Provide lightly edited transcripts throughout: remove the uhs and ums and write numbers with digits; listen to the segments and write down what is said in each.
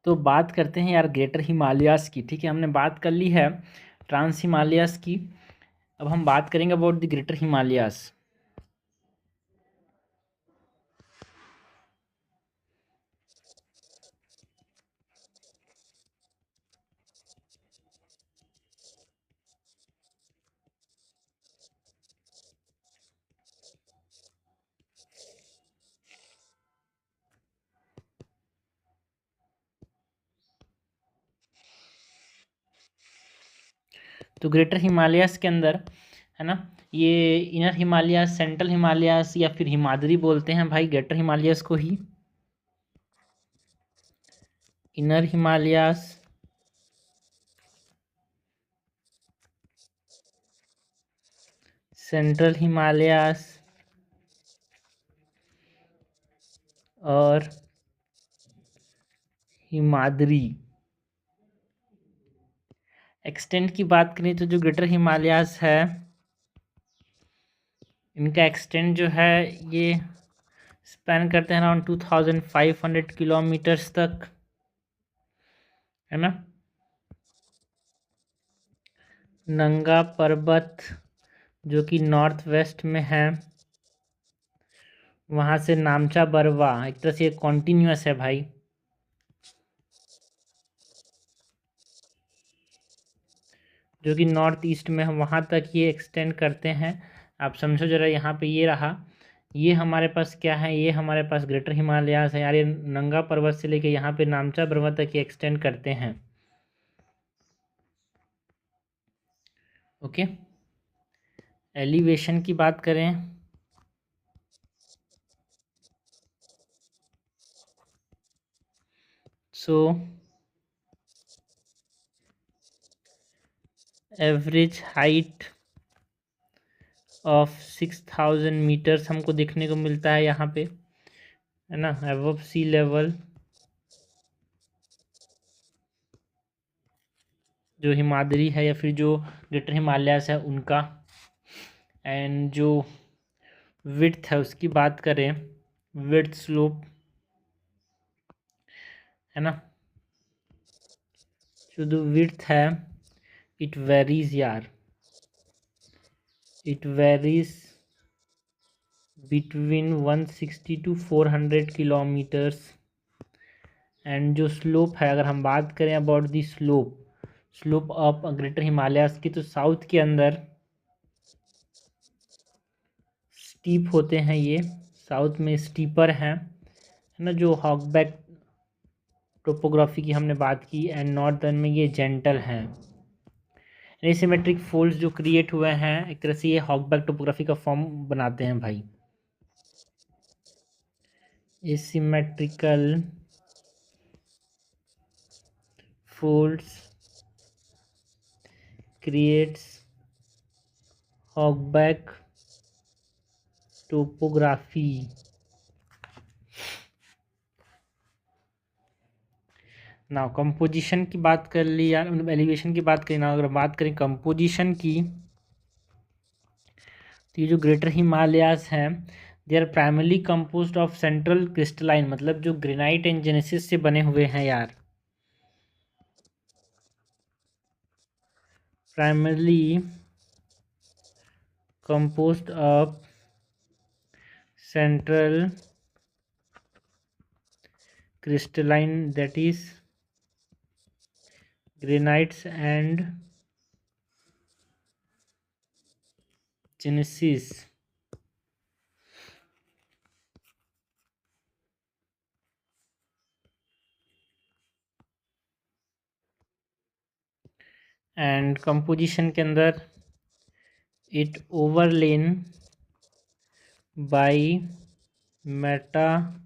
तो बात करते हैं यार ग्रेटर हिमालयाज़ की। ठीक है, हमने बात कर ली है ट्रांस हिमालयाज़ की। अब हम बात करेंगे अबाउट द ग्रेटर हिमालयाज़। तो ग्रेटर हिमालयाज़ के अंदर है ना, ये इनर हिमालयाज़, सेंट्रल हिमालयाज़ या फिर हिमाद्री बोलते हैं भाई ग्रेटर हिमालयाज़ को ही। इनर हिमालयाज़, सेंट्रल हिमालयाज़ और हिमाद्री। एक्सटेंट की बात करें तो जो ग्रेटर हिमालयाज़ है, इनका एक्सटेंट जो है ये स्पैन करते हैं अराउंड 2500 किलोमीटर्स तक, है ना। नंगा पर्वत जो कि नॉर्थ वेस्ट में है, वहाँ से नामचा बरवा, एक तरह से कॉन्टिन्यूअस है भाई। जो कि नॉर्थ ईस्ट में है, वहाँ तक ये एक्सटेंड करते हैं। आप समझो ज़रा, यहाँ पे ये रहा, ये हमारे पास क्या है, ये हमारे पास ग्रेटर हिमालयाज़ है यार। ये नंगा पर्वत से लेके यहाँ पे नामचा बरवा तक ये एक्सटेंड करते हैं। ओके, एलिवेशन की बात करें so average height of 6000 meters हमको देखने को मिलता है यहाँ पे, है ना, अबव सी लेवल जो हिमाद्री है या फिर जो ग्रेटर हिमालयाज़ है उनका। एंड जो विड्थ है उसकी बात करें, विड्थ स्लोप, है ना, जो विड्थ है इट वेरीज यार, it varies between 160 to 400 kilometres. And जो स्लोप है, अगर हम बात करें about the slope of greater Himalayas की, तो साउथ के अंदर स्टीप होते हैं ये, साउथ में स्टीपर हैं, है ना, जो हॉकबैक टोपोग्राफी की हमने बात की। एंड नॉर्थर्न में ये जेंटल हैं। एसिमेट्रिक फोल्ड्स जो क्रिएट हुए हैं, एक तरह से ये हॉकबैक टोपोग्राफी का फॉर्म बनाते हैं भाई। Asymmetrical folds creates hogback topography. ना कंपोजिशन की बात कर ली यार, मतलब एलिवेशन की बात करें ना, अगर बात करें कंपोजिशन की, तो ये जो ग्रेटर हिमालयाज हैं they are primarily composed of central crystalline, मतलब जो ग्रेनाइट एंड जेनेसिस से बने हुए हैं यार। Primarily composed of central crystalline, that is granites and genesis। And composition के अंदर it overlain by metamorphosed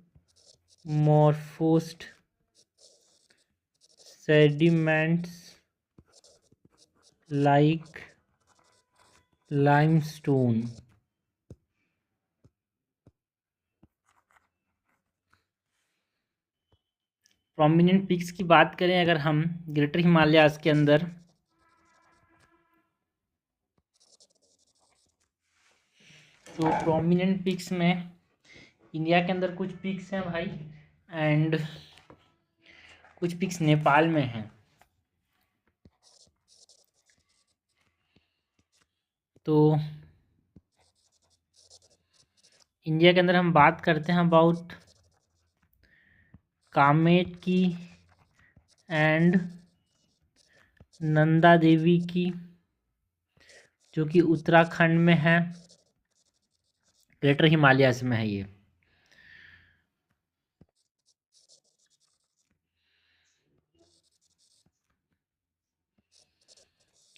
sediments like limestone। Prominent peaks की बात करें अगर हम ग्रेटर हिमालयाज के अंदर, तो प्रोमिनेंट पिक्स में इंडिया के अंदर कुछ पिक्स हैं भाई, एंड कुछ पिक्स नेपाल में हैं। तो इंडिया के अंदर हम बात करते हैं अबाउट कामेट की एंड नंदा देवी की, जो कि उत्तराखंड में है, ग्रेटर हिमालयाज में है ये।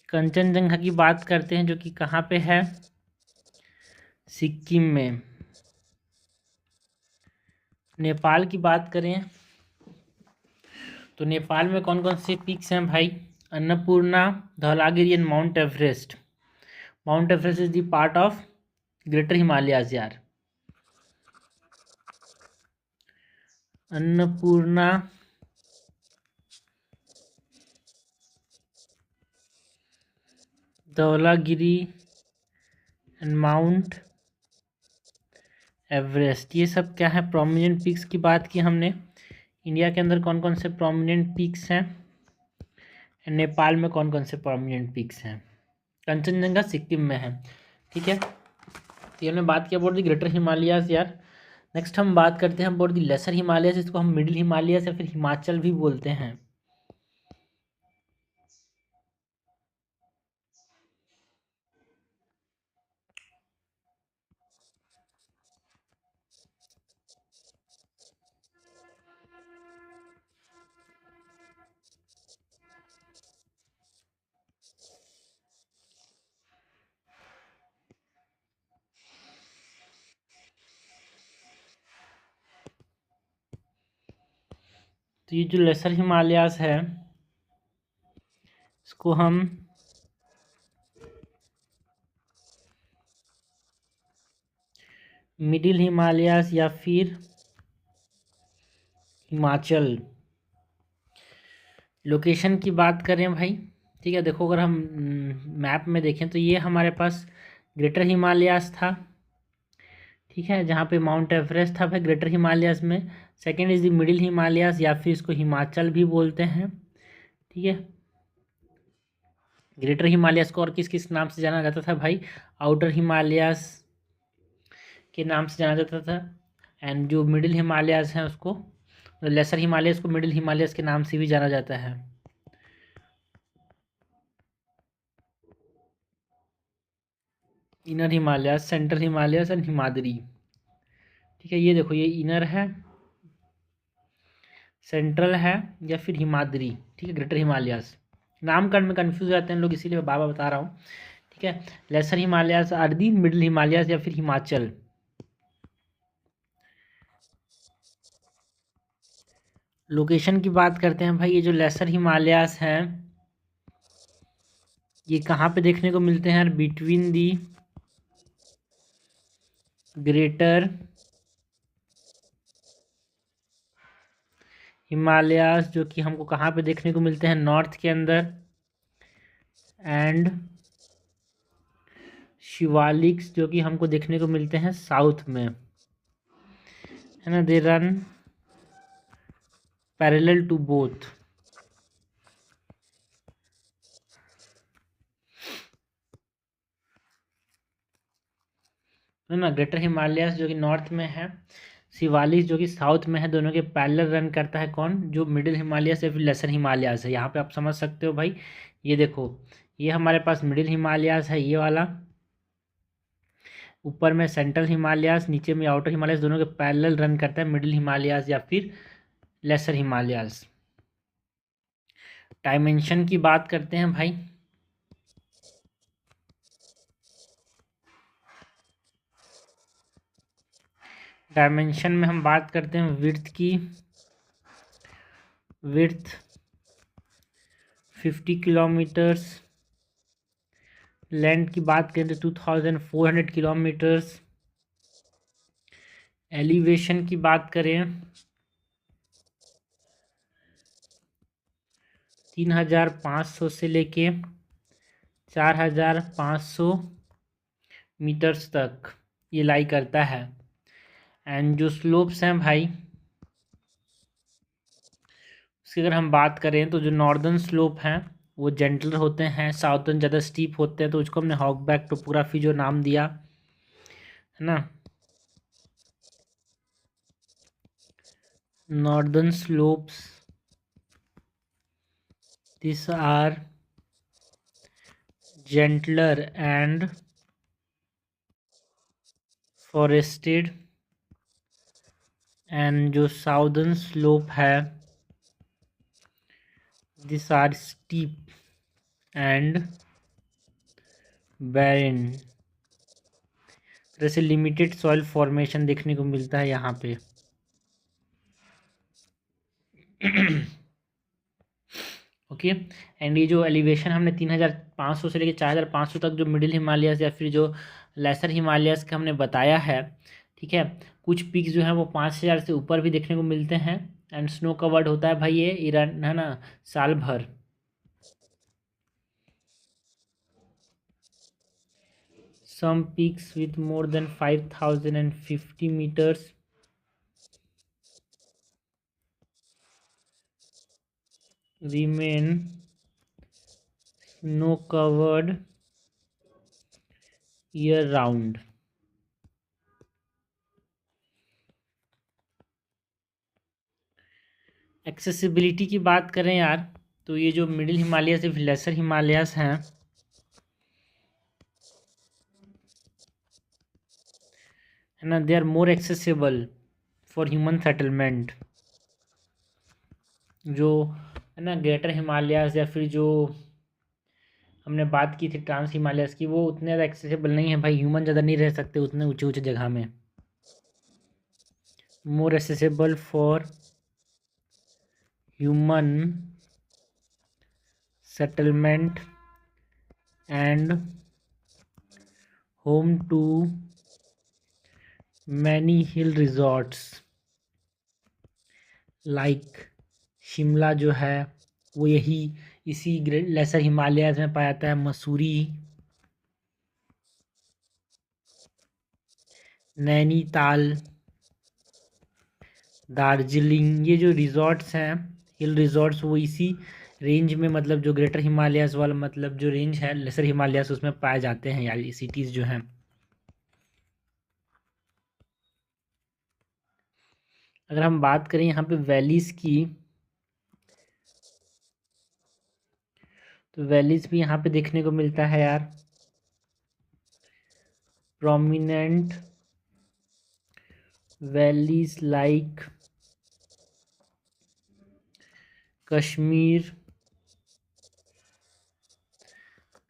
कंचनजंगा की बात करते हैं, जो कि कहाँ पे है, सिक्किम में। नेपाल की बात करें तो नेपाल में कौन कौन से पीक्स हैं भाई, Annapurna, Dhaulagiri and Mount Everest. Mount Everest is the part of greater Himalayas यार। Annapurna, Dhaulagiri and Mount Everest, ये सब क्या है, प्रोमिनेंट पीक्स की बात की हमने। इंडिया के अंदर कौन कौन से प्रोमिनेंट पीक्स हैं, नेपाल में कौन कौन से प्रोमिनेंट पीक्स हैं। कंचनजंगा सिक्किम में है, ठीक है। तो ये हमने बात किया अबाउट द ग्रेटर हिमालयाज यार। नेक्स्ट हम बात करते हैं अबाउट द लेसर हिमालयाज, इसको हम मिडिल हिमालयाज या फिर हिमाचल भी बोलते हैं। तो ये जो लेसर हिमालयाज है, इसको हम मिडिल हिमालयाज या फिर हिमाचल। लोकेशन की बात करें भाई, ठीक है, देखो अगर हम मैप में देखें तो ये हमारे पास ग्रेटर हिमालयाज था, ठीक है, जहाँ पे माउंट एवरेस्ट था भाई ग्रेटर हिमालयाज में। Second is the middle Himalayas या फिर इसको हिमाचल भी बोलते हैं, ठीक है। ग्रेटर हिमालयाज को और किस किस नाम से जाना जाता था भाई, आउटर हिमालयाज के नाम से जाना जाता था। एंड जो मिडिल हिमालयाज हैं उसको, लेसर हिमालयाज को मिडिल हिमालयाज के नाम से भी जाना जाता है। Inner Himalayas, central Himalayas and Himadri, ठीक है। ये देखो ये इनर है, सेंट्रल है या फिर हिमाद्री, ठीक है, ग्रेटर हिमालयाज। नामकरण में कंफ्यूज हो जाते हैं लोग, इसीलिए मैं बार बार बता रहा हूँ, ठीक है। Lesser Himalayas are the middle Himalayas या फिर हिमाचल। लोकेशन की बात करते हैं भाई, ये जो लेसर हिमालयाज हैं ये कहाँ पे देखने को मिलते हैं, बिटवीन दी ग्रेटर हिमालयाज, जो कि हमको कहाँ पे देखने को मिलते हैं, नॉर्थ के अंदर, एंड शिवालिक्स जो कि हमको देखने को मिलते हैं साउथ में, है ना। They run parallel to both. है ना, ग्रेटर हिमालयाज जो कि नॉर्थ में है, शिवालिक जो कि साउथ में है, दोनों के पैरेलल रन करता है कौन, जो मिडिल हिमालयाज या फिर लेसर हिमालयाज है। यहाँ पे आप समझ सकते हो भाई, ये देखो ये हमारे पास मिडिल हिमालयाज है ये वाला, ऊपर में सेंट्रल हिमालयाज, नीचे में आउटर हिमालयाज, दोनों के पैरेलल रन करता है मिडिल हिमालयाज या फिर लेसर हिमालयाज। डायमेंशन की बात करते हैं भाई, डायमेंशन में हम बात करते हैं विड्थ की, विड्थ 50 किलोमीटर्स, लेंथ की बात करें तो 2400 किलोमीटर्स, एलिवेशन की बात करें 3500 से लेके 4500 मीटर्स तक ये लाई करता है। एंड जो स्लोप्स हैं भाई, इसकी अगर हम बात करें तो जो नॉर्दर्न स्लोप हैं वो जेंटलर होते हैं, साउदर्न ज़्यादा स्टीप होते हैं, तो उसको हमने हॉगबैक टोपोग्राफी जो नाम दिया है ना। Northern slopes this are gentler and forested, and जो साउदर्न स्लोप है this are steep and barren. जैसे लिमिटेड सॉइल फॉर्मेशन देखने को मिलता है यहाँ पे। ओके एंड ये जो एलिवेशन हमने 3500 से लेकर 4500 तक जो मिडिल हिमालयस या फिर जो लेसर हिमालयस का हमने बताया है, ठीक है। कुछ पीक्स जो है वो 5000 से ऊपर भी देखने को मिलते हैं एंड स्नो कवर्ड होता है भाई ये ईरान है ना साल भर। Some peaks with more than 5050 meters remain snow covered year round। Accessibility की बात करें यार, तो ये जो मिडिल हिमालय से लेसर हिमालयस हैं है ना, they are more accessible for human settlement. जो है ना ग्रेटर हिमालयस या फिर जो हमने बात की थी ट्रांस हिमालयस की, वो उतने ज़्यादा एक्सेसिबल नहीं है भाई, ह्यूमन ज़्यादा नहीं रह सकते उतने ऊंचे ऊंचे जगह में। More accessible for human settlement and home to many hill resorts like Shimla जो है वो यही इसी ग्रेट लेसर हिमालयस में पाया जाता है। मसूरी, नैनीताल, दार्जिलिंग, ये जो रिजॉर्ट्स हैं हिल रिजॉर्ट्स वो इसी रेंज में मतलब जो ग्रेटर हिमालयस वाला मतलब जो रेंज है लेसर हिमालयस उसमें पाए जाते हैं यार, ये सिटीज़ जो हैं। अगर हम बात करें यहाँ पे वैलीज़ की, तो वैलीज़ भी यहाँ पे देखने को मिलता है यार। Prominent valleys like Kashmir,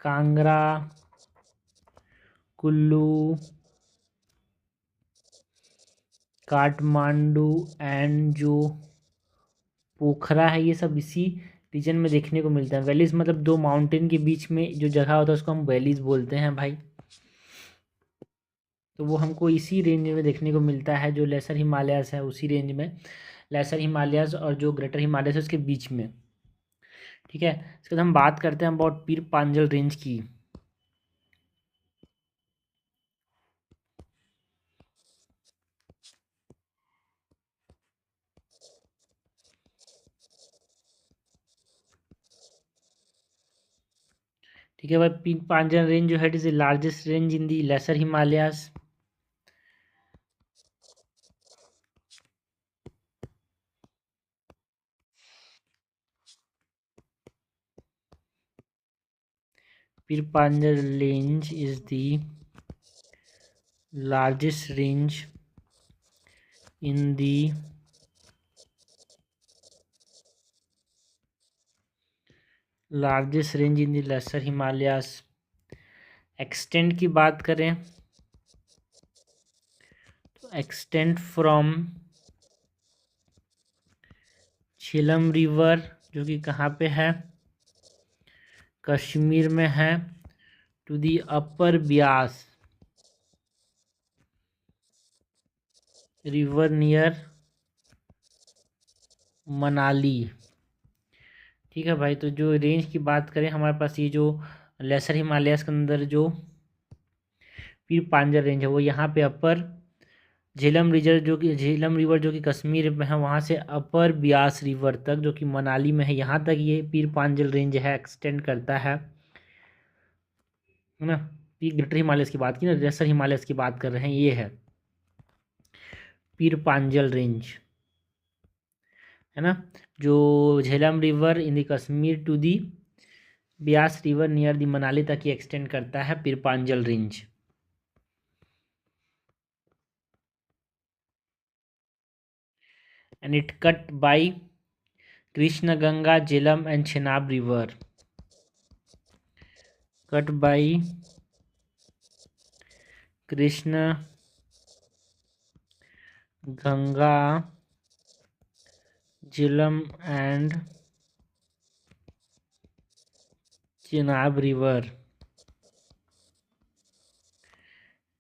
Kangra, Kullu, Kathmandu and जो पोखरा है, ये सब इसी रीजन में देखने को मिलता है। वैलीज मतलब दो माउंटेन के बीच में जो जगह होता है उसको हम वैलीज बोलते हैं भाई। तो वो हमको इसी रेंज में देखने को मिलता है, जो लेसर हिमालयस है उसी रेंज में, लेसर हिमालयस और जो ग्रेटर हिमालयस है उसके बीच में, ठीक है। इसके बाद हम बात करते हैं अबाउट पीर पांजल रेंज की। ठीक है भाई, पीर पांजल रेंज जो है it is the largest range in the lesser Himalayas. Pir Panjal range is the largest range in the lesser Himalayas. Extent की बात करें तो एक्सटेंट फ्रॉम झेलम रिवर जो कि कहाँ पे है, कश्मीर में है, to the upper Beas river near Manali. ठीक है भाई, तो जो रेंज की बात करें हमारे पास ये जो लेसर हिमालयस के अंदर जो पीर पांजल रेंज है वो यहाँ पे अपर झेलम रिवर जो कि कश्मीर में है, वहाँ से अपर ब्यास रिवर तक जो कि मनाली में है, यहाँ तक ये पीर पांजल रेंज है, एक्सटेंड करता है ना। पीक ग्रेटर हिमालयस की बात की ना, लेसर हिमालयस की बात कर रहे हैं, ये है पीर पांजल रेंज, है ना। जो Jhelum river in the Kashmir to the Beas river near the Manali तक ये एक्सटेंड करता है, Pir Panjal range. And it cut by Krishna Ganga Jhelum and Chenab river, cut by Krishna Ganga Jhelum and Chenab river.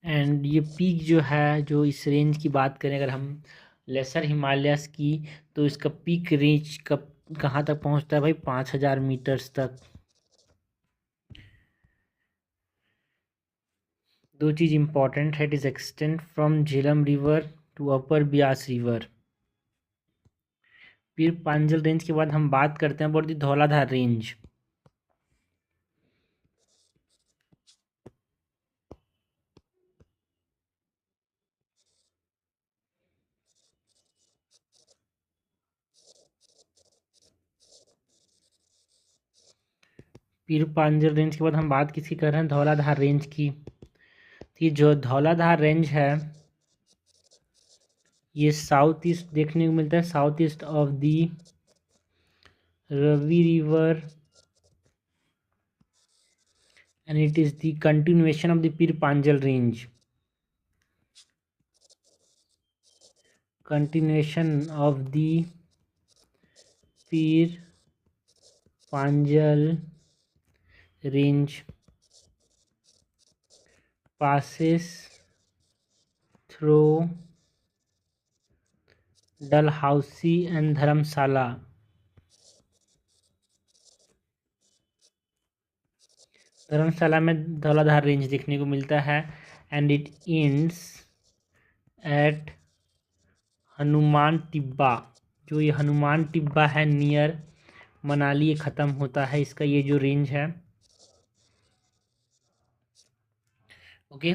And ये पीक जो है, जो इस रेंज की बात करें अगर हम लेसर हिमालयस की, तो इसका पीक रेंज कहाँ तक पहुँचता है भाई, 5000 मीटर्स तक। दो चीज़ इंपॉर्टेंट है, it is extend from Jhelum river to upper Beas river. फिर पांजल रेंज के बाद हम बात करते हैं about the Dhauladhar range. Pir Panjal range के बाद हम बात किसकी कर रहे हैं, धौलाधार रेंज की। तो ये जो धौलाधार रेंज है, ये साउथ ईस्ट देखने को मिलता है, south east of the Ravi river, and it is the continuation of the Pir Panjal range. Continuation of the Pir Panjal range passes through Dalhousie and Dharamsala. धर्मशाला में धौलाधार रेंज देखने को मिलता है, and it ends at Hanuman Tibba. जो ये हनुमान टिब्बा है near Manali, ये ख़त्म होता है इसका ये जो रेंज है। ओके,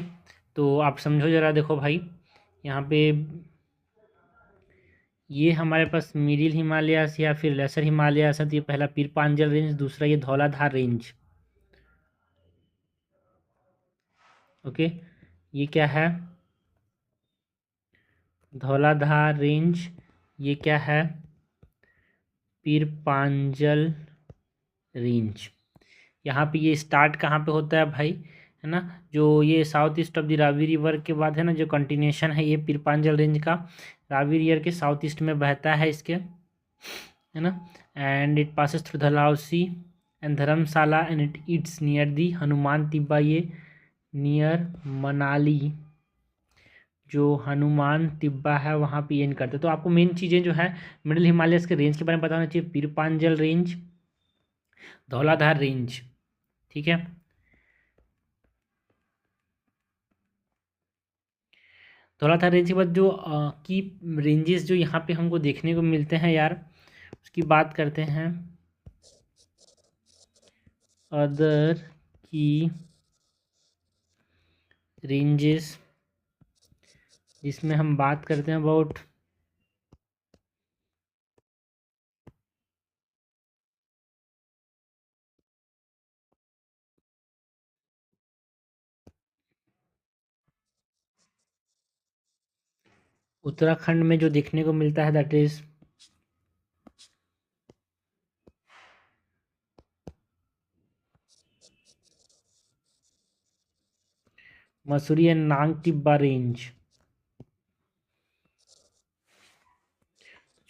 तो आप समझो ज़रा, देखो भाई यहाँ पे ये हमारे पास मिडिल हिमालयास या फिर लेसर हिमालयास है, तो ये पहला पीर पांजल रेंज, दूसरा ये धौलाधार रेंज। ओके, ये क्या है, धौलाधार रेंज, ये क्या है, पीर पांजल रेंज। यहाँ पे ये स्टार्ट कहाँ पे होता है भाई, है ना, जो ये south east of the Ravi river के बाद है ना, जो कंटिन्यूशन है ये पीर पांजल रेंज का, रावी रिवर के साउथ ईस्ट में बहता है इसके, है ना। And it passes through Dalhousie and Dharamshala and it it's near the Hanuman Tibba, ये नियर मनाली जो हनुमान तिब्बा है वहाँ पे एंड करते हैं। तो आपको मेन चीज़ें जो है मिडिल हिमालयस के रेंज के बारे में पता होना चाहिए, पीर पांजल रेंज, धौलाधार रेंज, ठीक है। धौलाधार रेंज के बाद जो की रेंजेस जो यहाँ पे हमको देखने को मिलते हैं यार, उसकी बात करते हैं। अदर की रेंजेस जिसमें हम बात करते हैं अबाउट उत्तराखंड में जो देखने को मिलता है, दैट इज मसूरी एंड नांग टिब्बा रेंज।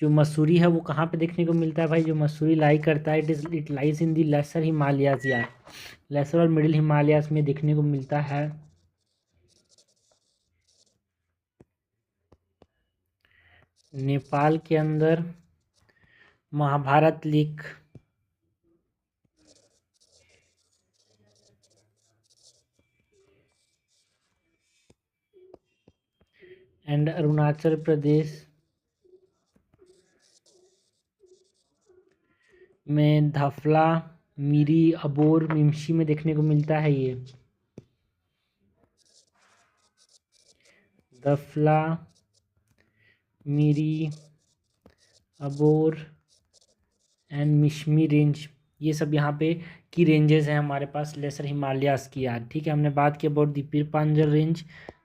जो मसूरी है वो कहाँ पे देखने को मिलता है भाई, जो मसूरी लाई करता है, it lies in the lesser Himalayas यार, लेसर और मिडिल हिमालयाज में देखने को मिलता है। नेपाल के अंदर महाभारत लेक, एंड अरुणाचल प्रदेश में धफला, मिरी, अबोर, मिमशी में देखने को मिलता है ये। धफला, मिरी, अबोर एंड मिशमी रेंज, ये सब यहाँ पे की रेंजेस हैं हमारे पास लेसर हिमालयास की यार। ठीक है, हमने बात की about the Pir Panjal range,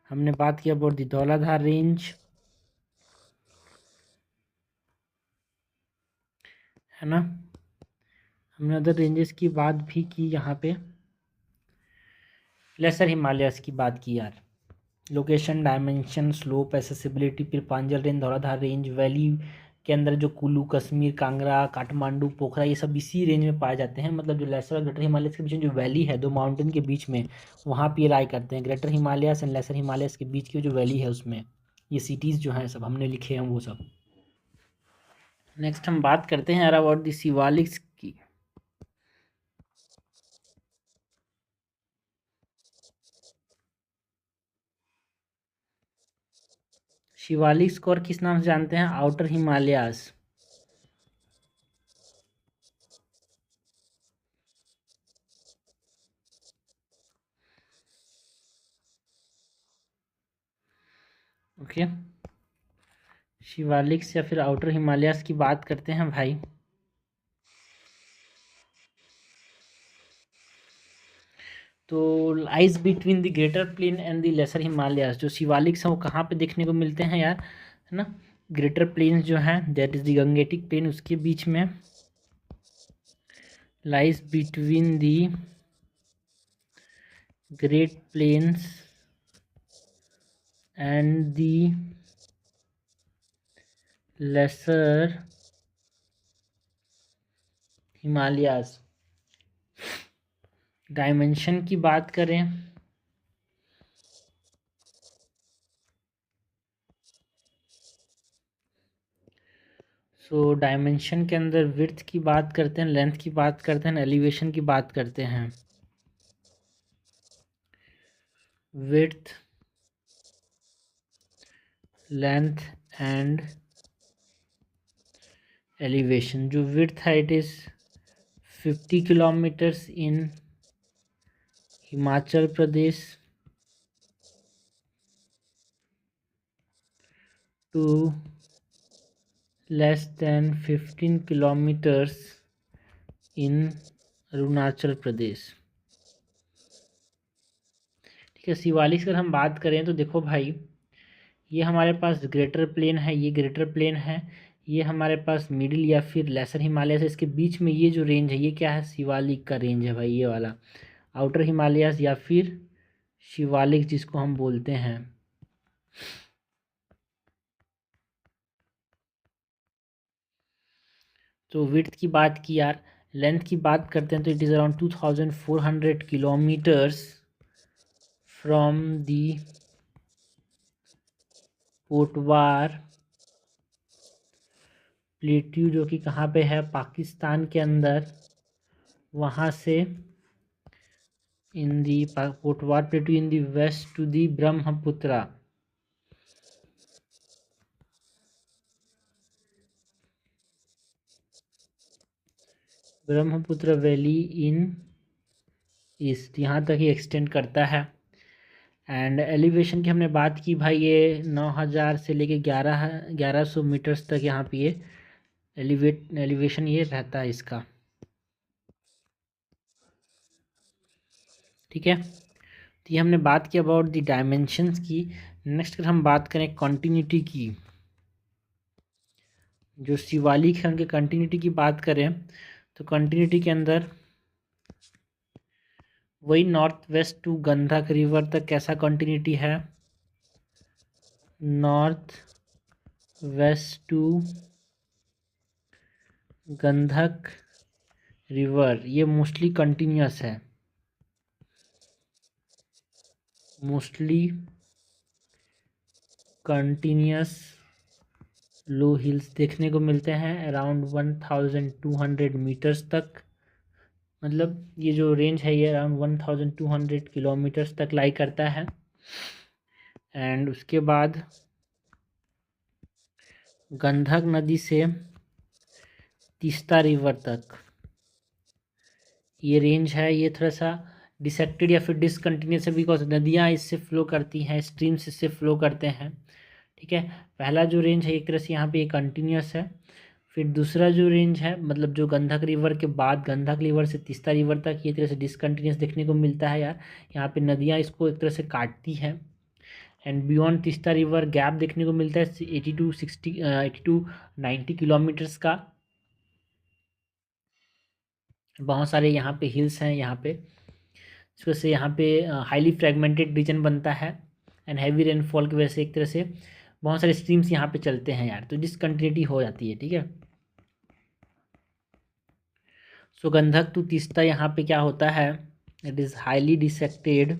हमने बात की अबाउट दी धौलाधार रेंज, है ना। हमने अदर रेंजेस की बात भी की, यहाँ पे लेसर हिमालयास की बात की यार। लोकेशन, डायमेंशन, स्लोप, एसेसिबिलिटी, फिर Panjal range, Dhauladhar range, valley के अंदर जो कुल्लू, कश्मीर, कांगड़ा, काठमांडू, पोखरा, ये सब इसी रेंज में पाए जाते हैं। मतलब जो लेसर और ग्रेटर हिमालयस के बीच में जो वैली है, दो माउंटेन के बीच में, वहाँ पे लाई करते हैं। Greater Himalayas and lesser Himalayas के बीच की जो वैली है उसमें ये सिटीज़ जो हैं सब हमने लिखे हैं वो सब। नेक्स्ट हम बात करते हैं अबाउट द शिवालिक्स की। शिवालिक्स को और किस नाम से जानते हैं? आउटर हिमालयास। ओके, शिवालिक्स या फिर आउटर हिमालयास की बात करते हैं भाई। तो lies between the greater plain and the lesser Himalayas, जो शिवालिक्स हैं वो कहाँ पे देखने को मिलते हैं यार, है ना। ग्रेटर प्लेन्स जो हैं that is the Gangetic plain, उसके बीच में lies between the great plains and the lesser Himalayas. Dimension की बात करें सो डायमेंशन के अंदर विड्थ की बात करते हैं, लेंथ की बात करते हैं, एलिवेशन की बात करते हैं। Width, length and elevation. जो विड्थ है it is 50 kilometres in Himachal Pradesh to less than 15 kilometres in Arunachal Pradesh. ठीक है, शिवालिक अगर हम बात करें तो देखो भाई, ये हमारे पास ग्रेटर प्लेन है, ये ग्रेटर प्लेन है, ये हमारे पास मिडिल या फिर लेसर हिमालय से, इसके बीच में ये जो रेंज है ये क्या है? शिवालिक का रेंज है भाई, ये वाला आउटर हिमालयास या फिर शिवालिक जिसको हम बोलते हैं। तो विड्थ की बात की यार, लेंथ की बात करते हैं तो it is around 2400 kilometres from the Potwar plateau, जो कि कहाँ पे है? पाकिस्तान के अंदर, वहाँ से in the Potwar plateau in the west to the Brahmaputra. Brahmaputra valley in east, यहाँ तक ही एक्सटेंड करता है। एंड एलिवेशन की हमने बात की भाई, ये 9000 से लेके 1100 मीटर्स तक यहाँ पे ये एलिवेशन ये रहता है इसका। ठीक है, तो ये हमने बात की अबाउट द डायमेंशंस की। नेक्स्ट अगर हम बात करें कंटिन्यूटी की, जो शिवालिक है उनके कंटिन्यूटी की बात करें तो कंटिन्यूटी के अंदर वही नॉर्थ वेस्ट टू गंधक रिवर तक कैसा कंटिन्यूटी है? नॉर्थ वेस्ट टू गंधक रिवर, ये मोस्टली कंटिन्यूस है, मोस्टली कंटिन्यूस लो हिल्स देखने को मिलते हैं अराउंड 1200 मीटर्स तक। मतलब ये जो रेंज है ये अराउंड 1200 किलोमीटर्स तक लाई करता है। एंड उसके बाद गंधक नदी से तीस्ता रिवर तक ये रेंज है, ये थोड़ा सा डिसेक्टेड या फिर डिसकंटिन्यूस है, बिकॉज नदियाँ इससे फ्लो करती हैं, स्ट्रीम्स इससे फ्लो करते हैं। ठीक है, पहला जो रेंज है एक तरह से यहाँ पे ये कंटिन्यूस है। फिर दूसरा जो रेंज है, मतलब जो गंधक रिवर के बाद गंधक रिवर से तीस्ता रिवर तक, ये तरह से डिसकंटिन्यूस देखने को मिलता है यार। यहाँ पे नदियाँ इसको एक तरह से काटती हैं। And beyond Teesta river gap देखने को मिलता है 80 to 90 किलोमीटर्स का। बहुत सारे यहाँ पे हिल्स हैं यहाँ पे, इस वजह से यहाँ पे हाईली फ्रेगमेंटेड रीजन बनता है। एंड हैवी रेनफॉल की वजह से एक तरह से बहुत सारे स्ट्रीम्स यहाँ पे चलते हैं यार, तो डिसकंटिन्यूटी हो जाती है। ठीक है, सो गंधक टू तीस्ता यहाँ पे क्या होता है, it is highly dissected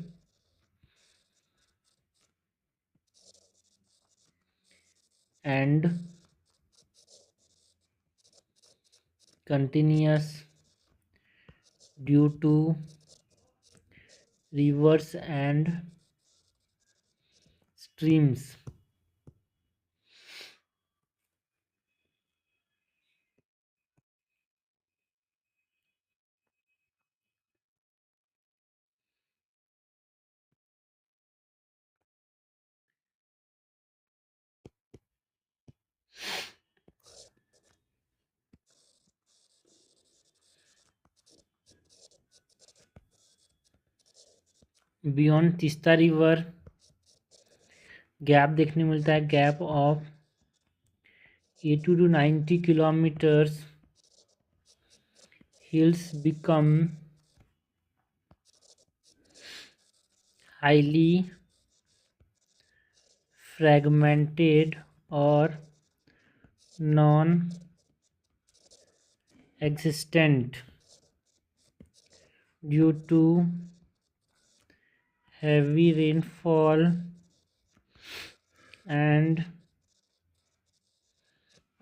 and continuous due to rivers and streams। Beyond Teesta river gap देखने मिलता है, gap of 80 to 90 kilometers, hills become highly fragmented or non-existent due to heavy rainfall and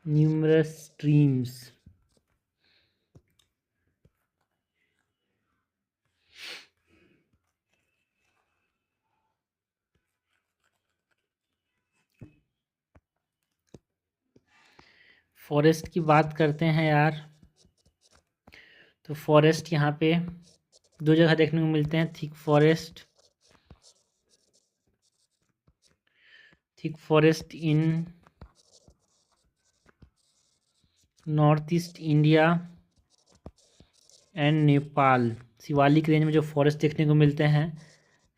numerous streams। Forest की बात करते हैं यार, तो forest यहाँ पे दो जगह देखने को मिलते हैं, thick forest in north east India and Nepal. Shivalik range में जो फॉरेस्ट देखने को मिलते हैं,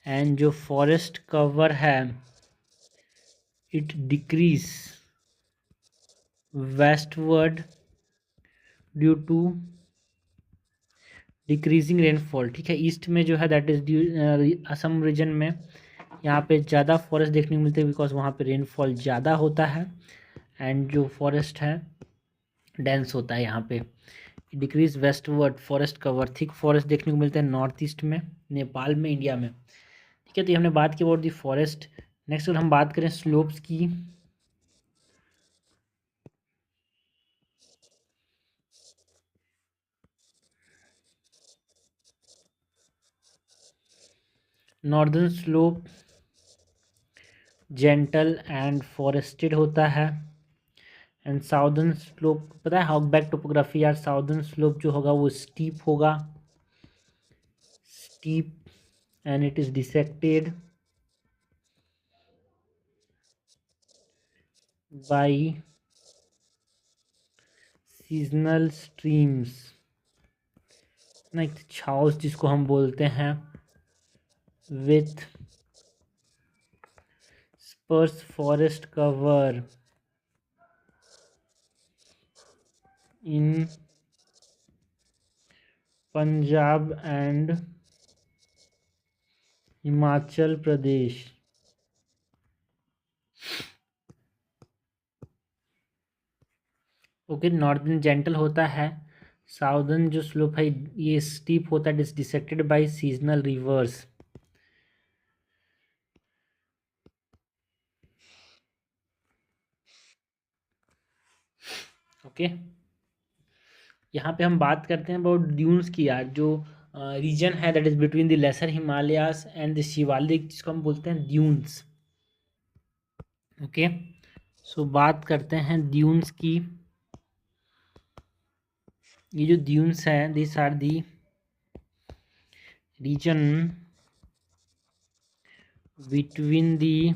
एंड जो फॉरेस्ट कवर है it decreases westward due to decreasing rainfall. ठीक है, ईस्ट में जो है that is due Assam region में यहाँ पे ज़्यादा फॉरेस्ट देखने को मिलते हैं, बिकॉज वहाँ पे रेनफॉल ज़्यादा होता है एंड जो फॉरेस्ट है डेंस होता है यहाँ पे। Decrease westward forest cover, thick forest देखने को मिलते हैं नॉर्थ ईस्ट में, नेपाल में, इंडिया में। ठीक है, तो ये हमने बात की अबाउट दी फॉरेस्ट। नेक्स्ट अगर हम बात करें स्लोप्स की, northern slope gentle and forested होता है, एंड साउदर्न स्लोप पता है हॉकबैक टोपोग्राफी यार, साउदर्न स्लोप जो होगा वो स्टीप होगा, steep and it is dissected by seasonal streams, next छाउस जिसको हम बोलते हैं, with spurs forest cover in Punjab and Himachal Pradesh. Okay, northern gentle होता है, साउदर्न जो स्लोप है ये स्टीप होता है, dissected by seasonal rivers. Okay, यहाँ पे हम बात करते हैं अबाउट ड्यून्स की यार, जो रीजन है that is between the lesser Himalayas and the Shivalik, जिसको हम बोलते हैं ड्यून्स। ओके, सो बात करते हैं ड्यून्स की। ये जो ड्यून्स हैं this are the region between the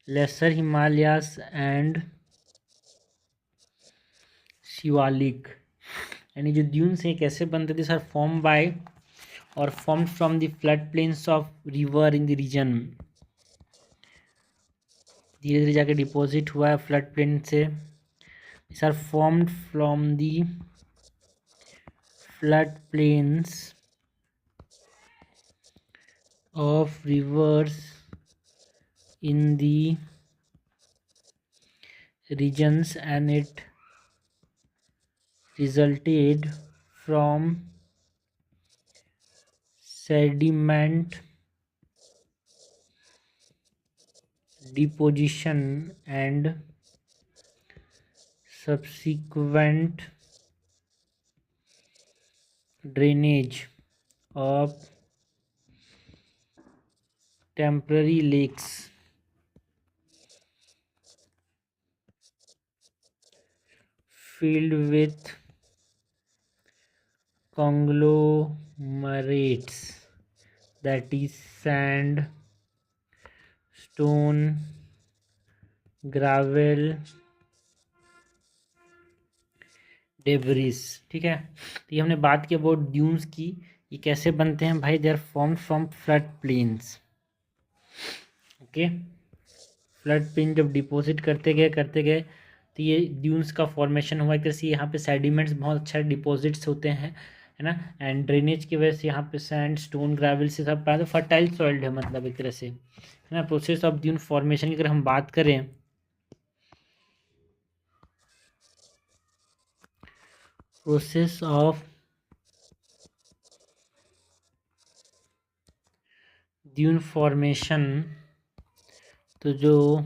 lesser Himalayas and Shivalik. यानी जो ड्यून्स हैं कैसे बनते थे सर, फॉर्म बाय और formed from the flood plains of river in the region. धीरे धीरे जाके डिपॉजिट हुआ है फ्लड प्लेन से। these are formed from the flood plains of rivers in the regions, and it resulted from sediment deposition and subsequent drainage of temporary lakes filled with conglomerates, that is sand, stone, gravel, debris. ठीक है, तो ये हमने बात की about dunes की। ये कैसे बनते हैं भाई, they are formed from flood plains. Okay, flood plain जब डिपॉजिट करते गए तो ये ड्यून्स का फॉर्मेशन हुआ। एक तरह से यहाँ पे सेडिमेंट्स बहुत अच्छा डिपॉजिट्स होते हैं, है ना। एंड ड्रेनेज की वजह से यहाँ पे सैंड, स्टोन, ग्रेवल से सब पाया, तो फर्टाइल सॉइल्ड है मतलब एक तरह से, है ना। प्रोसेस ऑफ ड्यून फॉर्मेशन की अगर हम बात करें, प्रोसेस ऑफ ड्यून फॉर्मेशन, तो जो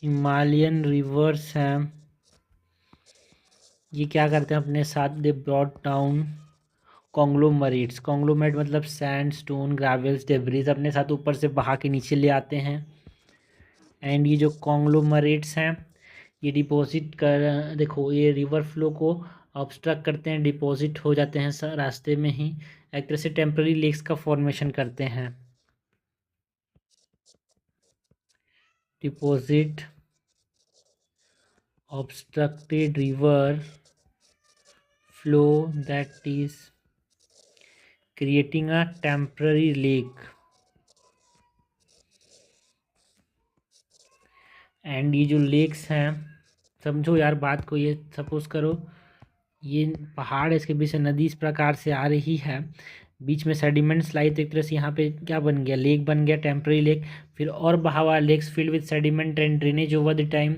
हिमालयन रिवर्स हैं ये क्या करते हैं अपने साथ, they brought down conglomerates. Conglomerate मतलब सैंड, स्टोन, ग्रेवल्स, डेब्रिस अपने साथ ऊपर से बहा के नीचे ले आते हैं। एंड ये जो कॉन्ग्लोमरेट्स हैं ये डिपॉजिट कर, देखो ये रिवर फ्लो को ऑब्स्ट्रक्ट करते हैं, डिपॉजिट हो जाते हैं रास्ते में ही, एक तरह से टेम्पररी लेक्स का फॉर्मेशन करते हैं। Deposit obstructed river flow, that is creating a temporary lake, and ये जो लेक्स हैं, समझो यार बात को, ये सपोज करो ये पहाड़ है, इसके बीच से नदी इस प्रकार से आ रही है, बीच में सेडिमेंट्स लाई, तो एक तरह से यहाँ पे क्या बन गया, लेक बन गया, टेम्पररी लेक। फिर और बहावा, lakes filled with sediment and drainage over the time.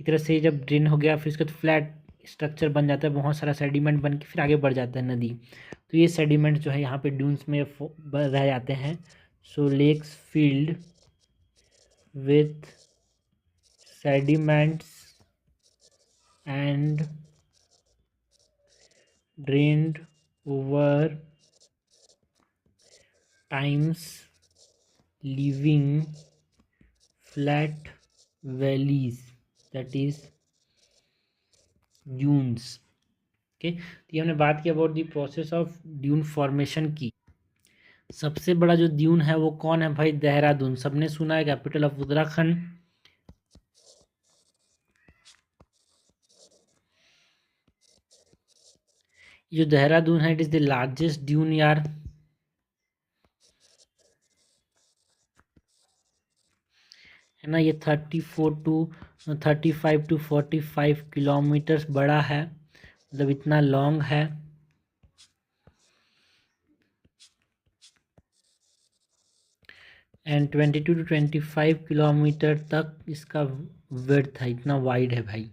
एक तरह से जब ड्रेन हो गया फिर उसके बाद फ्लैट स्ट्रक्चर बन जाता है, बहुत सारा सेडिमेंट बन के फिर आगे बढ़ जाता है नदी। तो ये सेडिमेंट जो है यहाँ पे ड्यून्स में रह जाते हैं। So lakes filled with sediments and drained over times, leaving flat valleys, that is dunes। Okay, तो ये हमने बात की about the process of dune formation की। सबसे बड़ा जो ड्यून है वो कौन है भाई, देहरादून। सबने सुना है, कैपिटल ऑफ उत्तराखंड। जो देहरादून है it is the largest dune यार, है ना। ये 35 टू 45 किलोमीटर्स बड़ा है, मतलब इतना लॉन्ग है। एंड 22 टू 25 किलोमीटर तक इसका विड्थ है, इतना वाइड है भाई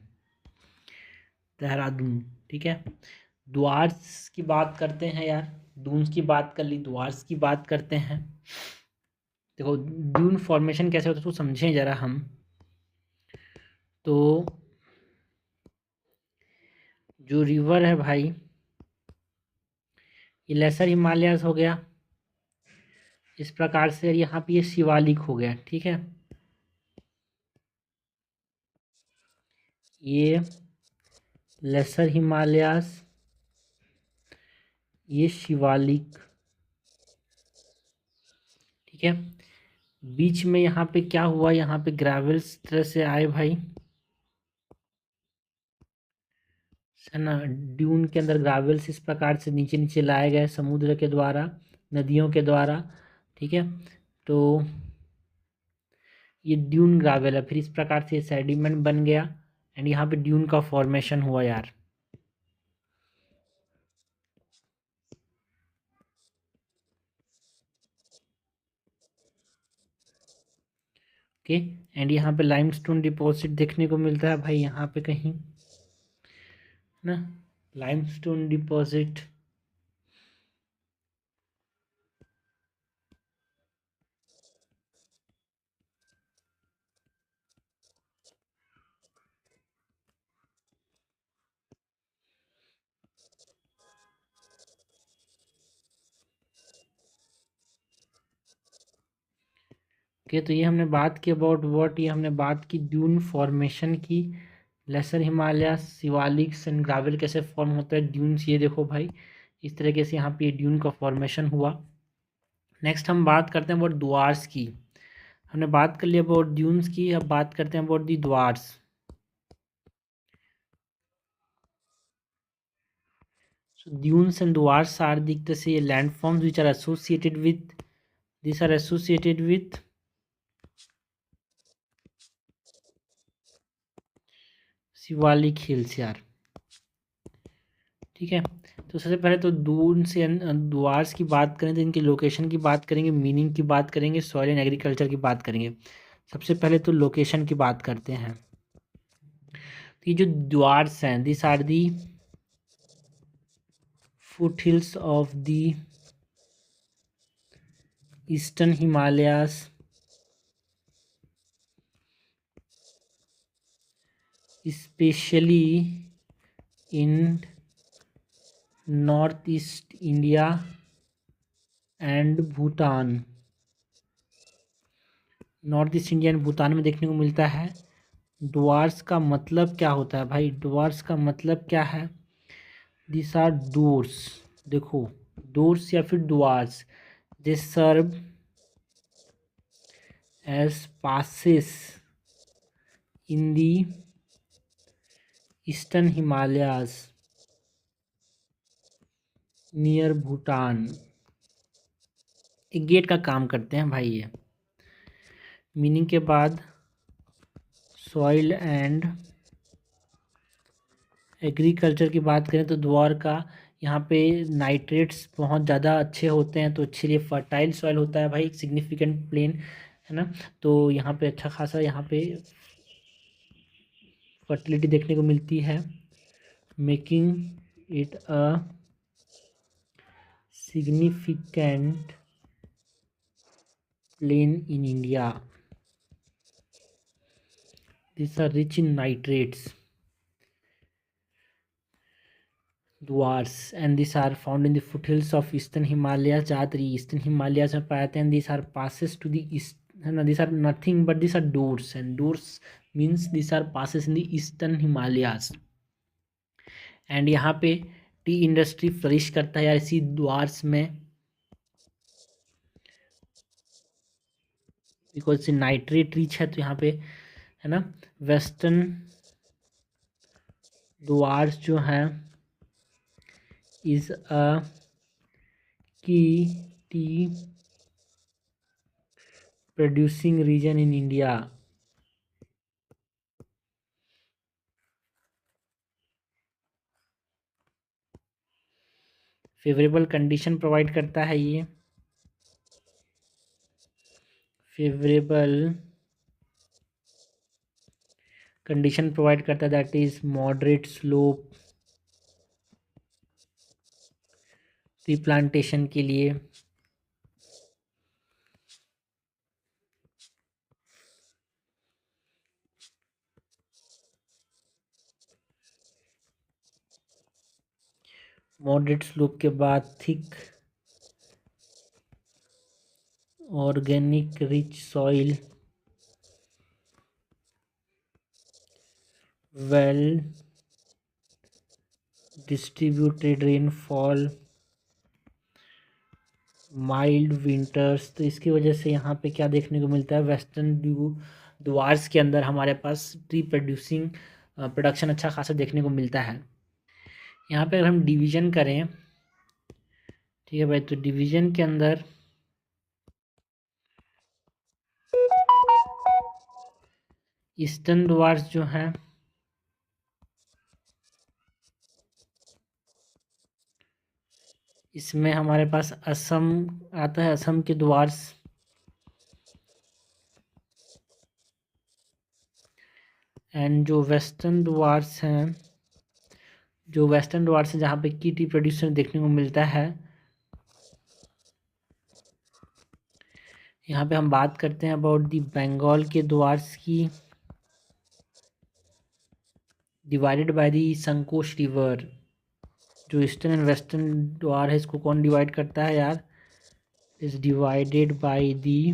देहरादून। ठीक है, द्वार्स की बात करते हैं यार, दून्स की बात कर ली, द्वार्स की बात करते हैं। देखो ड्यून फॉर्मेशन कैसे होता है तो समझें ज़रा हम। तो जो रिवर है भाई ये लेसर हिमालयाज हो गया इस प्रकार से। यहाँ पे ये शिवालिक हो गया, ठीक है। ये लेसर हिमालयाज, ये शिवालिक, ठीक है। बीच में यहाँ पे क्या हुआ, यहाँ पे ग्रेवल्स तरह से आए भाई, है ना। ड्यून के अंदर ग्रेवल्स इस प्रकार से नीचे नीचे लाए गए समुद्र के द्वारा, नदियों के द्वारा, ठीक है। तो ये ड्यून ग्रावेल है, फिर इस प्रकार से सेडिमेंट बन गया एंड यहाँ पे ड्यून का फॉर्मेशन हुआ यार। ओके, एंड यहाँ पे लाइमस्टोन डिपॉजिट देखने को मिलता है भाई, यहाँ पे कहीं ना, लाइमस्टोन डिपॉजिट। ओके, तो ये हमने बात की अबाउट व्हाट, ये हमने बात की ड्यून फॉर्मेशन की। Laser Himalaya, Shivaliks and gravel कैसे फॉर्म होता है, ड्यून्स, ये देखो भाई इस तरीके से यहाँ पे ड्यून का फॉर्मेशन हुआ। नेक्स्ट हम बात करते हैं अबाउट द्वार्स की। हमने बात कर ली अबाउट ड्यून्स की, अब बात करते हैं about the Duars. So dunes and dwarfs are the say landforms which are associated with, these are associated with Shivalik hills यार, ठीक है। तो सबसे पहले तो दून से द्वार्स की बात करें तो इनकी लोकेशन की बात करेंगे, मीनिंग की बात करेंगे, सॉइल एंड एग्रीकल्चर की बात करेंगे। सबसे पहले तो लोकेशन की बात करते हैं। तो ये जो द्वार्स हैं, this are the foot hills of the eastern Himalayas, especially in north east India and Bhutan. North east India and Bhutan में देखने को मिलता है। डुआर्स का मतलब क्या होता है भाई, डुआर्स का मतलब क्या है, दिस आर डोर्स, देखो डोर्स या फिर Duars, they serve as passes in the eastern Himalayas near Bhutan. एक गेट का काम करते हैं भाई ये। मीनिंग के बाद सॉइल एंड एग्रीकल्चर की बात करें तो द्वार का यहाँ पे नाइट्रेट्स बहुत ज़्यादा अच्छे होते हैं, तो अच्छे लिए फर्टाइल सॉइल होता है भाई, सिग्निफिकेंट प्लेन, है ना। तो यहाँ पे अच्छा खासा यहाँ पे फर्टिलिटी देखने को मिलती है, making it a significant plain in India. This are rich in nitrates dwarfs and these are found in the foothills of eastern Himalayas, ज़्यादातर ईस्टर्न हिमालयाज में पाए जाते हैं। these are passes to the east, है ना, these are nothing but these are doors and doors means these are passes in the eastern Himalayas। And यहाँ पे T industry flourish करता है यार इसी द्वार्स में, बिकॉज नाइट्रेट रिच है, तो यहाँ पे, है ना, वेस्टर्न द्वार्स जो हैं is a key tea producing region in India. Favourable condition provide करता है ये, फेवरेबल कंडीशन प्रोवाइड करता है, that is moderate slope tree plantation के लिए। मॉडरेट स्लोप के बाद thick organic rich soil, well distributed rainfall, mild winters. तो इसकी वजह से यहाँ पे क्या देखने को मिलता है, वेस्टर्न द्वार्स के अंदर हमारे पास ट्री प्रोडक्शन अच्छा खासा देखने को मिलता है। यहाँ पे अगर हम डिवीजन करें, ठीक है भाई, तो डिवीजन के अंदर ईस्टर्न द्वार्स जो हैं इसमें हमारे पास असम आता है, असम के द्वार्स, एंड जो वेस्टर्न द्वार्स हैं, जो वेस्टर्न द्वार्स हैं जहाँ पे की टी प्रोड्यूसन देखने को मिलता है, यहाँ पे हम बात करते हैं अबाउट दी बंगाल के द्वार्स की, divided by the Sankosh river. जो ईस्टर्न एंड वेस्टर्न द्वार है इसको कौन डिवाइड करता है यार, is divided by the,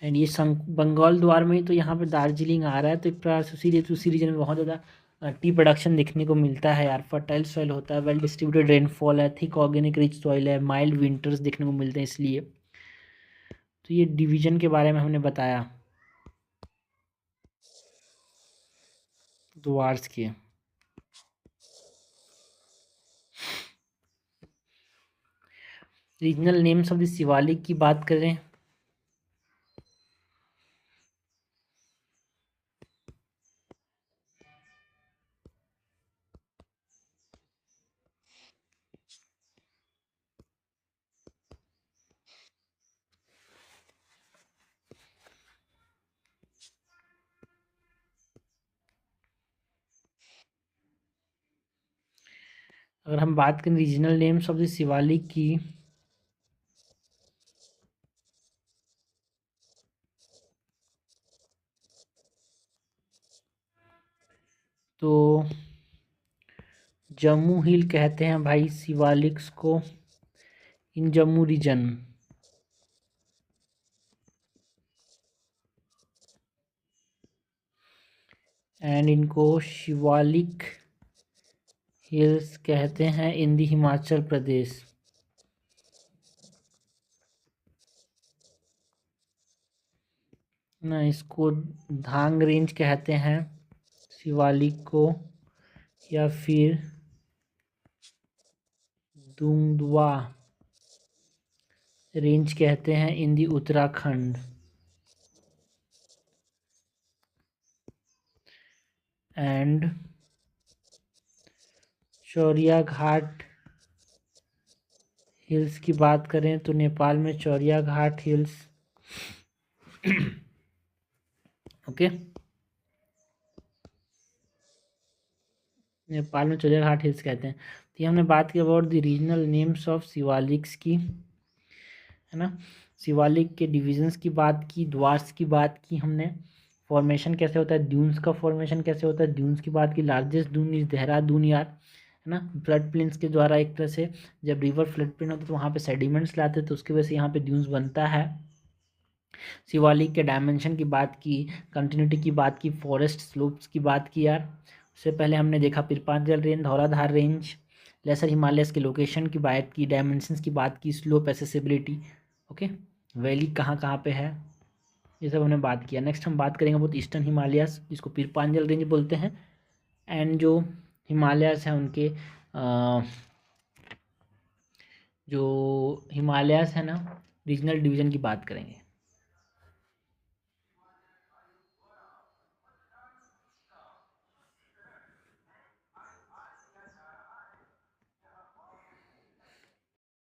and ये बंगाल द्वार में, तो यहाँ पे दार्जिलिंग आ रहा है, तो एक प्रकार से उसी रीजन में बहुत ज़्यादा टी प्रोडक्शन देखने को मिलता है यार। फर्टाइल सॉइल होता है, वेल डिस्ट्रीब्यूटेड रेनफॉल है, थिक ऑर्गेनिक रिच सॉइल है, माइल्ड विंटर्स देखने को मिलते हैं, इसलिए तो ये डिवीजन के बारे में हमने बताया द्वार्स के। Regional names of the Shivalik की बात करें अगर हम बात करें regional names of the Shivalik की, तो जम्मू हिल कहते हैं भाई शिवालिक्स को, इन जम्मू रीजन, एंड इनको शिवालिक हिल्स कहते हैं इन दी हिमाचल प्रदेश। ना इसको धांग रेंज कहते हैं शिवालिक को, या फिर दुंगदुआ रेंज कहते हैं इन दी उत्तराखंड, एंड चौरिया घाट हिल्स की बात करें तो नेपाल में चौरिया घाट हिल्स, ओके, नेपाल में चौरिया घाट हिल्स कहते हैं। तो ये हमने बात की about the regional names of Shivaliks की, है ना। शिवालिक के डिविजन्स की बात की, द्वार्स की बात की हमने, फॉर्मेशन कैसे होता है, ड्यून्स का फॉर्मेशन कैसे होता है, ड्यून्स की बात की, लार्जेस्ट ड्यून इज देहरादून यार, है ना। फ्लड प्लेन्स के द्वारा एक तरह से जब रिवर फ्लड प्लेन होता है तो वहाँ पे सेडिमेंट्स लाते हैं, तो उसकी वजह से यहाँ पे ड्यून्स बनता है। शिवालिक के डायमेंशन की बात की, कंटिन्यूटी की बात की, फॉरेस्ट स्लोप्स की बात की यार। उससे पहले हमने देखा Pir Panjal range, Dhauladhar range, lesser Himalayas के लोकेशन की बात की, डायमेंशंस की बात की, स्लोप एसेसिबिलिटी, ओके, वैली कहाँ कहाँ पे है, ये सब हमने बात किया। नेक्स्ट हम बात करेंगे बहुत ईस्टर्न हिमालयस, जिसको पिरपांजल रेंज बोलते हैं, एंड जो हिमालयस हैं उनके जो हिमालयस है ना रीजनल डिवीजन की बात करेंगे।